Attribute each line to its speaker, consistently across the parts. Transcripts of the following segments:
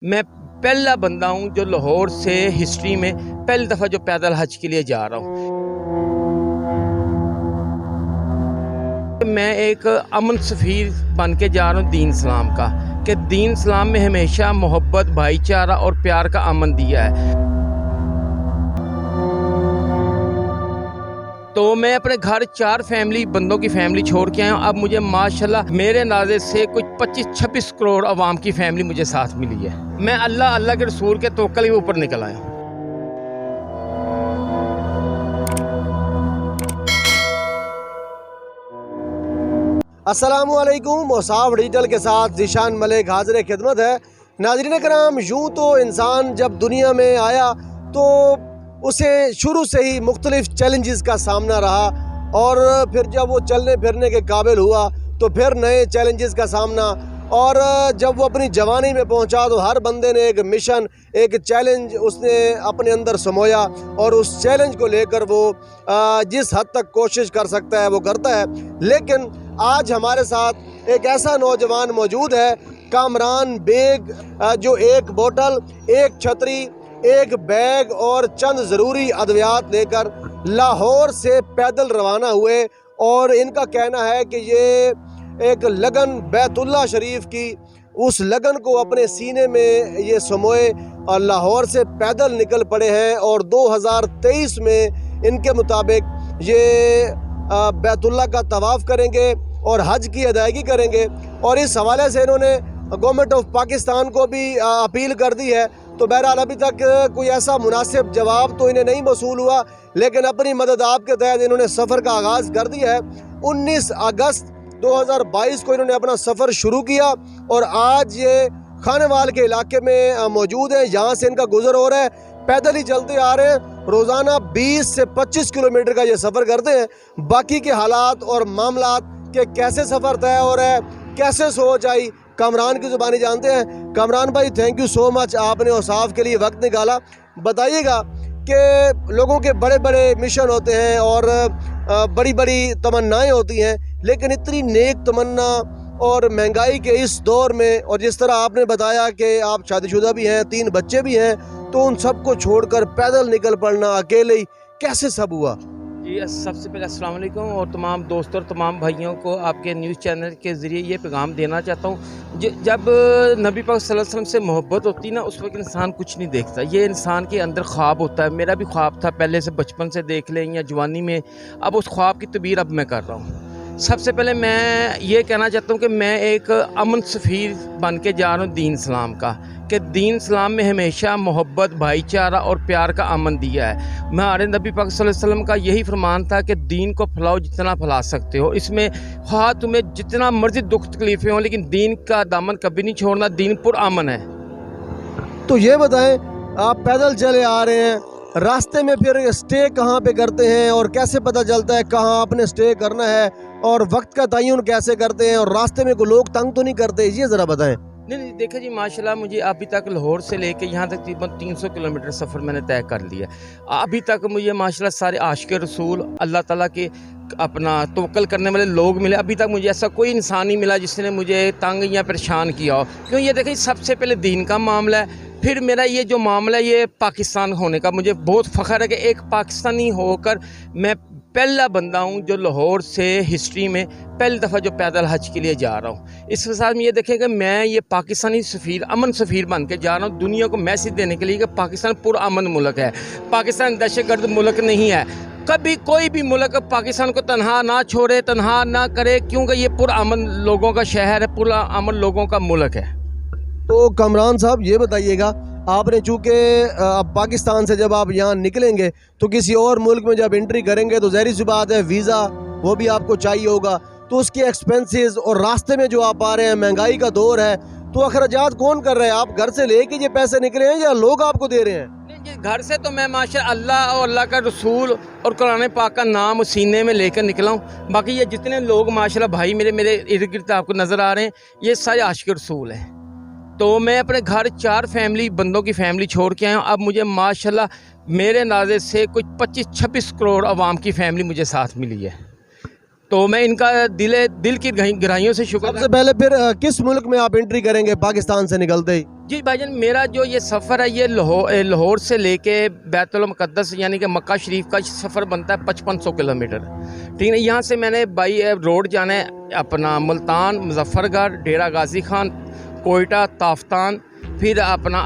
Speaker 1: मैं पहला बंदा हूँ जो लाहौर से हिस्ट्री में पहली दफ़ा जो पैदल हज के लिए जा रहा हूँ। मैं एक अमन सफ़ीर बन के जा रहा हूँ दीन इस्लाम का, कि दीन इस्लाम में हमेशा मोहब्बत, भाईचारा और प्यार का अमन दिया है। तो मैं अपने घर 4 फैमिली बंदों की फैमिली छोड़ के आया हूँ। अब मुझे माशाल्लाह मेरे अंदाजे से कुछ 25-26 करोड़ अवाम की फैमिली मुझे साथ मिली है। मैं अल्लाह के रसूल के तवक्कुल के ऊपर निकल आया हूँ।
Speaker 2: अस्सलामुअलैकुम। मौसाफ डिजिटल के साथ ज़ीशान मलिक हाज़िर खिदमत है। नाज़रीन कराम, यूँ तो इंसान जब दुनिया में आया तो उसे शुरू से ही मुख्तलिफ़ चैलेंजेस का सामना रहा, और फिर जब वो चलने फिरने के काबिल हुआ तो फिर नए चैलेंजेस का सामना, और जब वो अपनी जवानी में पहुंचा तो हर बंदे ने एक मिशन, एक चैलेंज उसने अपने अंदर समोया, और उस चैलेंज को लेकर वो जिस हद तक कोशिश कर सकता है वो करता है। लेकिन आज हमारे साथ एक ऐसा नौजवान मौजूद है, कामरान बेग, जो एक बोतल, एक छतरी, एक बैग और चंद ज़रूरी अद्वियात लेकर लाहौर से पैदल रवाना हुए। और इनका कहना है कि ये एक लगन बैतुल्लाह शरीफ की, उस लगन को अपने सीने में ये समोए और लाहौर से पैदल निकल पड़े हैं। और 2023 में इनके मुताबिक ये बैतुल्लाह का तवाफ़ करेंगे और हज की अदायगी करेंगे। और इस हवाले से इन्होंने गवर्नमेंट ऑफ पाकिस्तान को भी अपील कर दी है। तो बहरहाल अभी तक कोई ऐसा मुनासिब जवाब तो इन्हें नहीं मौसूल हुआ, लेकिन अपनी मदद आपके तहत इन्होंने सफ़र का आगाज़ कर दिया है। 19 अगस्त 2022 को इन्होंने अपना सफ़र शुरू किया और आज ये खानेवाल के इलाके में मौजूद है। यहाँ से इनका गुजर हो रहा है, पैदल ही चलते आ रहे हैं। रोज़ाना 20 से 25 किलोमीटर का ये सफ़र करते हैं। बाकी के हालात और मामलात के कैसे सफ़र तय हो रहा है, कैसे सोच आई, कामरान की ज़ुबानी जानते हैं। कामरान भाई, थैंक यू सो मच, आपने औसाफ के लिए वक्त निकाला। बताइएगा कि लोगों के बड़े बड़े मिशन होते हैं और बड़ी बड़ी तमन्नाएं होती हैं, लेकिन इतनी नेक तमन्ना और महंगाई के इस दौर में, और जिस तरह आपने बताया कि आप शादीशुदा भी हैं, 3 बच्चे भी हैं, तो उन सबको छोड़कर पैदल निकल पड़ना अकेले ही कैसे सब हुआ?
Speaker 1: जी, सबसे पहले अस्सलाम वालेकुम, और तमाम दोस्तों और तमाम भाइयों को आपके न्यूज़ चैनल के ज़रिए ये पैगाम देना चाहता हूँ। जब नबी पाक सल्लल्लाहु अलैहि वसल्लम से मोहब्बत होती ना, उस वक्त इंसान कुछ नहीं देखता। ये इंसान के अंदर ख्वाब होता है। मेरा भी ख्वाब था, पहले से बचपन से देख लें या जवानी में, अब उस ख्वाब की तबीर अब मैं कर रहा हूँ। सबसे पहले मैं ये कहना चाहता हूँ कि मैं एक अमन सफ़ीर बन के जा रहा हूँ दीन इस्लाम का, कि दीन इस्लाम में हमेशा मोहब्बत, भाईचारा और प्यार का अमन दिया है। हमारे नबी पाक सल्लल्लाहु अलैहि वसल्लम का यही फरमान था कि दीन को फैलाओ जितना फैला सकते हो। इसमें हाँ, तुम्हें जितना मर्जी दुख तकलीफ़ें हों, लेकिन दीन का दामन कभी नहीं छोड़ना। दीन पुरअमन है।
Speaker 2: तो ये बताएं, आप पैदल चले आ रहे हैं, रास्ते में फिर स्टे कहाँ पे करते हैं और कैसे पता चलता है कहाँ आपने स्टे करना है, और वक्त का तयन कैसे करते हैं, और रास्ते में कोई लोग तंग तो नहीं करते? ये ज़रा बताएं।
Speaker 1: नहीं, देखिए जी, माशाल्लाह मुझे अभी तक लाहौर से लेके यहाँ तक तकरीबन 300 किलोमीटर सफ़र मैंने तय कर लिया। अभी तक मुझे माशाल्लाह सारे आशिक़ रसूल, अल्लाह ताला के अपना तवक्कुल करने वाले लोग मिले। अभी तक मुझे ऐसा कोई इंसान नहीं मिला जिसने मुझे तंग या परेशान किया हो। क्यों? ये देखिए, सबसे पहले दीन का मामला है, फिर मेरा ये जो मामला है ये पाकिस्तान होने का। मुझे बहुत फ़ख्र है कि एक पाकिस्तानी होकर मैं पहला बंदा हूँ जो लाहौर से हिस्ट्री में पहली दफ़ा जो पैदल हज के लिए जा रहा हूँ। इसके साथ में ये देखें कि मैं ये पाकिस्तानी सफ़ीर, अमन सफ़ीर बन के जा रहा हूँ दुनिया को मैसेज देने के लिए कि पाकिस्तान पुरअमन मुल्क है। पाकिस्तान दहशतगर्द मुल्क नहीं है। कभी कोई भी मुल्क पाकिस्तान को तनहा ना छोड़े, तनहा ना करे, क्योंकि ये पुरअमन लोगों का शहर है, पुरअमन लोगों का मुल्क है।
Speaker 2: तो कामरान साहब, ये बताइएगा, आपने चूँकि अब पाकिस्तान से जब आप यहाँ निकलेंगे तो किसी और मुल्क में जब एंट्री करेंगे तो ज़ाहिर सी बात है वीज़ा वो भी आपको चाहिए होगा, तो उसके एक्सपेंसेस, और रास्ते में जो आप आ रहे हैं, महंगाई का दौर है, तो अखराजात कौन कर रहे हैं? आप घर से लेके ये पैसे निकले हैं या लोग आपको दे रहे हैं?
Speaker 1: घर से तो मैं माशाअल्लाह अल्लाह और अल्लाह का रसूल और कुरान पाक का नाम सीने में लेकर निकला हूँ। बाकी ये जितने लोग माशाअल्लाह भाई मेरे इर्द गिर्द आपको नज़र आ रहे हैं, ये सारे आशिक़ रसूल हैं। तो मैं अपने घर 4 फैमिली बंदों की फैमिली छोड़ के आया हूँ। अब मुझे माशाल्लाह मेरे अंदाजे से कुछ 25-26 करोड़ अवाम की फैमिली मुझे साथ मिली है। तो मैं इनका दिल की गहराइयों से शुक्र।
Speaker 2: सबसे पहले फिर किस मुल्क में आप एंट्री करेंगे पाकिस्तान से निकलते ही?
Speaker 1: जी भाईजान, मेरा जो ये सफ़र है ये लाहौर से लेके बैतुल मुक़द्दस यानी कि मक्का शरीफ का सफ़र बनता है 5500 किलोमीटर। ठीक है, यहाँ से मैंने बाई रोड जाना है अपना मुल्तान, मुजफ्फरगढ़, डेरा गाजी खान, कोयटा, ताफ्तान, फिर अपना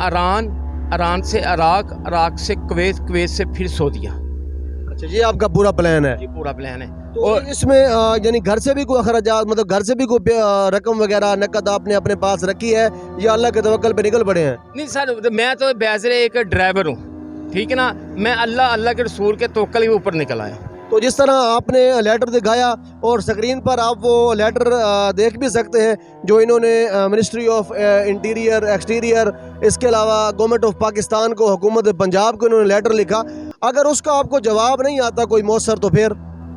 Speaker 1: ईरान से इराक़ से कुवैत, कुवैत से फिर सऊदीया।
Speaker 2: अच्छा, ये आपका पूरा प्लान है?
Speaker 1: ये पूरा प्लान है।
Speaker 2: तो और इसमें यानी घर से भी कोई अखराजात, मतलब घर से भी कोई रकम वगैरह नकद आपने अपने पास रखी है या अल्लाह के तवक्कल पे निकल पड़े हैं?
Speaker 1: नहीं सर, मैं तो बेज़रे एक ड्राइवर हूँ, ठीक है ना। मैं अल्लाह के रसूल के तवक्कल के ऊपर निकल आया।
Speaker 2: तो जिस तरह आपने लेटर दिखाया और स्क्रीन पर आप वो लेटर देख भी सकते हैं जो इन्होंने मिनिस्ट्री ऑफ इंटीरियर, एक्सटीरियर, इसके अलावा गवर्नमेंट ऑफ पाकिस्तान को, हुकूमत पंजाब को इन्होंने लेटर लिखा। अगर उसका आपको जवाब नहीं आता कोई मौसर तो फिर?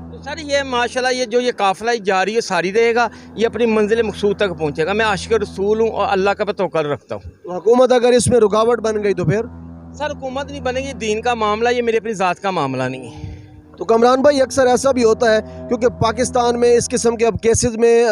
Speaker 1: तो सर ये माशाल्लाह ये काफ़िला जा रही है सारी रहेगा, ये अपनी मंजिल मकसूद तक पहुँचेगा। मैं आशिक रसूल हूँ और अल्लाह का पे तवक्कुल रखता हूँ।
Speaker 2: तो हुकूमत अगर इसमें रुकावट बन गई तो फिर?
Speaker 1: सर हुकूमत नहीं बनेगी, दीन का मामला, ये मेरी अपनी ज़ात का मामला नहीं है।
Speaker 2: तो कमरान भाई, अक्सर ऐसा भी होता है क्योंकि पाकिस्तान में इस किस्म के अब केसेस में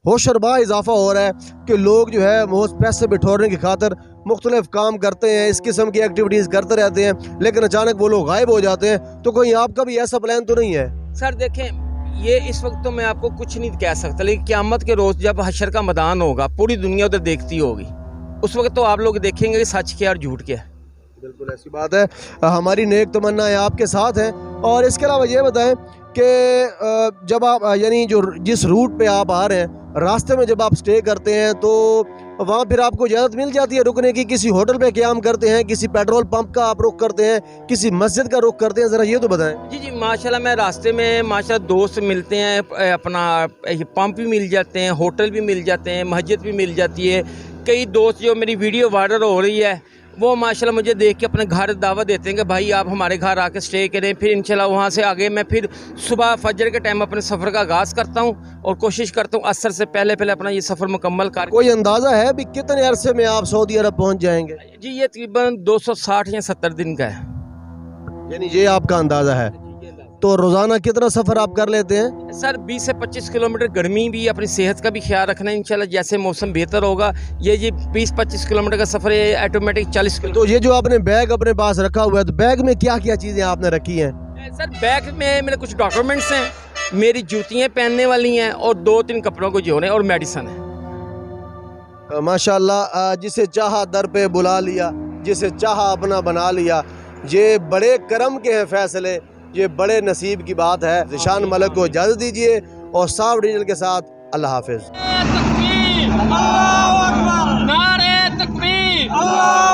Speaker 2: होशरबा इजाफा हो रहा है कि लोग जो है बहुत पैसे बिठोरने की खातिर मुख्तलिफ काम करते हैं, इस किस्म की एक्टिविटीज़ करते रहते हैं, लेकिन अचानक वो लोग गायब हो जाते हैं। तो कोई आपका भी ऐसा प्लान तो नहीं है?
Speaker 1: सर देखें, ये इस वक्त तो मैं आपको कुछ नहीं कह सकता, लेकिन क़यामत के रोज़ जब हशर का मैदान होगा, पूरी दुनिया उधर देखती होगी, उस वक्त तो आप लोग देखेंगे कि सच क्या और झूठ क्या है।
Speaker 2: बिल्कुल ऐसी बात है। हमारी नेक तमन्ना है आपके साथ है। और इसके अलावा ये बताएं कि जब आप यानी जिस रूट पे आप आ रहे हैं, रास्ते में जब आप स्टे करते हैं तो वहाँ फिर आपको इजाज़त मिल जाती है रुकने की? किसी होटल पे क़याम करते हैं, किसी पेट्रोल पंप का आप रुख करते हैं, किसी मस्जिद का रुख करते हैं, ज़रा ये तो बताएं।
Speaker 1: जी जी, माशाल्लाह मैं रास्ते में माशाल्लाह दोस्त मिलते हैं, अपना पंप भी मिल जाते हैं, होटल भी मिल जाते हैं, मस्जिद भी मिल जाती है। कई दोस्त जो मेरी वीडियो वायरल हो रही है वो माशाल्लाह मुझे देख के अपने घर दावत देते हैं कि भाई आप हमारे घर आके स्टे करें। फिर इंशाल्लाह वहाँ से आगे मैं फिर सुबह फजर के टाइम अपने सफ़र का आगाज़ करता हूँ और कोशिश करता हूँ असर से पहले अपना ये सफ़र मुकम्मल कर।
Speaker 2: कोई अंदाज़ा है भी कितने अरसे में आप सऊदी अरब पहुँच जाएंगे?
Speaker 1: जी ये तकरीबन 260 या 70 दिन का है।
Speaker 2: यानी ये आपका अंदाज़ा है। तो रोज़ाना कितना सफ़र आप कर लेते हैं?
Speaker 1: सर 20 से 25 किलोमीटर। गर्मी भी, अपनी सेहत का भी ख्याल रखना है इंशाल्लाह, जैसे मौसम बेहतर होगा ये 20-25 किलोमीटर का सफ़र है ऑटोमेटिक 40 किलोमीटर।
Speaker 2: तो ये जो आपने बैग अपने पास रखा हुआ है, तो बैग में क्या क्या चीज़ें आपने रखी हैं?
Speaker 1: सर बैग में मेरे कुछ डॉक्यूमेंट्स हैं, मेरी जूतियाँ पहनने वाली हैं और 2-3 कपड़ों को जोड़े और मेडिसन है।
Speaker 2: माशाल्लाह, जिसे चाहा दर पे बुला लिया, जिसे चाहा अपना बना लिया। ये बड़े करम के हैं फैसले, ये बड़े नसीब की बात है। ज़ीशान मलिक को इजाज़त दीजिए और साफ डिजिटल के साथ अल्लाह हाफिज़।
Speaker 1: तकबीर, अल्लाहू अकबर, नारे तकबीर, अल्लाह